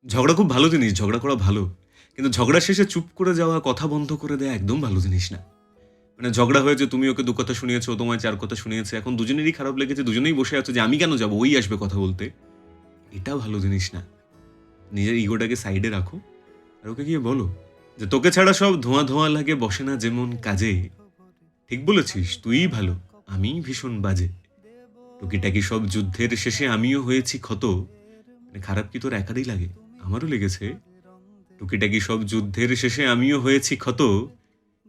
ঝগড়া খুব ভালো জিনিস, ঝগড়া করা ভালো। কিন্তু ঝগড়ার শেষে চুপ করে যাওয়া, কথা বন্ধ করে দেয়া একদম ভালো জিনিস না। মানে ঝগড়া হয়েছে, তুমি ওকে ২ কথা শুনিয়েছ, ও তোমায় ৪ কথা শুনিয়েছে। এখন দুজনেরই খারাপ লেগেছে, দুজনেই বসে আছো যে আমি কেন যাবো? ওই আসবে কথা বলতে। এটা ভালো জিনিস না। নিজের ইগোটাকে সাইডে রাখো। আর ওকে গিয়ে বলো যে, "তোকে ছাড়া সব ধোঁয়া, ধোঁয়া লাগে বসে না যেমন কাজে। ঠিক বলেছিস, তুইই ভালো, আমিই ভীষণ বাজে। টুকিটাকি সব যুদ্ধের শেষে আমিও হয়েছি ক্ষত।" মানে খারাপ কি তোর একারই লাগে? আমারও লেগেছে। টুকিটাকি সব যুদ্ধের শেষে আমিও হয়েছি ক্ষত।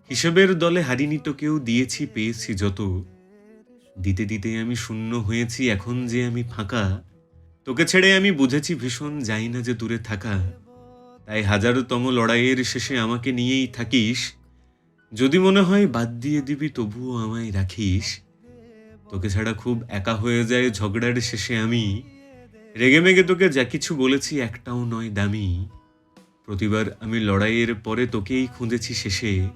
হিসেবের দলে হারিনি তোকেও দিয়েছি পেয়েছি যত। দিতে, দিতে আমি শূন্য হয়েছি এখন যে আমি ফাঁকা। তোকে ছেড়ে আমি বুঝেছি ভীষণ যাই না যে দূরে থাকা। তাই হাজারতম লড়াইয়ের শেষে আমাকে নিয়েই থাকিস। যদি মনে হয় বাদ দিয়ে দিবি তবুও আমায় রাখিস। তোকে ছাড়া খুব একা হয়ে যায় ঝগড়ার শেষে আমি। রেগেমেগে তোকে যা কিছু বলেছি একটাও নয় দামি। প্রতিবার আমি লড়াইয়ের পরে তোকেই খুঁজেছি শেষে।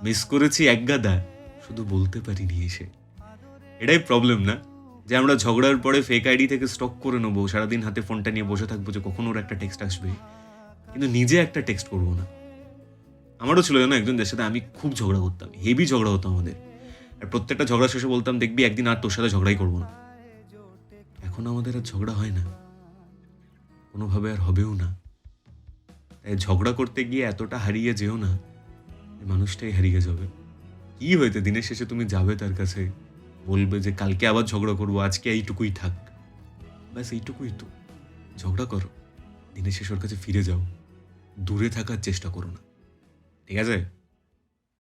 মিস করেছি একগাদা, শুধু বলতে পারিনি এসে। এটাই প্রবলেম না? যে আমরা ঝগড়ার পরে ফেক আইডি থেকে স্টক করে নেবো। সারাদিন হাতে ফোনটা নিয়ে বসে থাকবো যে কখন ওর একটা টেক্সট আসবে। কিন্তু নিজে একটা টেক্সট করব না। আমারও ছিল জানো একজন, যার সাথে আমি খুব ঝগড়া করতাম। হেভি ঝগড়া হতো আমাদের। আর প্রত্যেকটা ঝগড়া শেষে বলতাম, "দেখবি একদিন আর তোর সাথে ঝগড়াই করব না।" এখন আমাদের আর ঝগড়া হয় না। কোনোভাবে আর হবেও না। তাই ঝগড়া করতে গিয়ে এতটা হারিয়ে যেও না, যে মানুষটাই হারিয়ে যাবে। কি হয়েছে দিনের শেষে তুমি যাবে তার কাছে, বলবে যে কালকে আবার ঝগড়া করব, আজকে এইটুকুই থাক। ব্যাস এইটুকুই তো। ঝগড়া করো। দিনের শেষে ওর কাছে ফিরে যাও। দূরে থাকার চেষ্টা করো না। ঠিক আছে?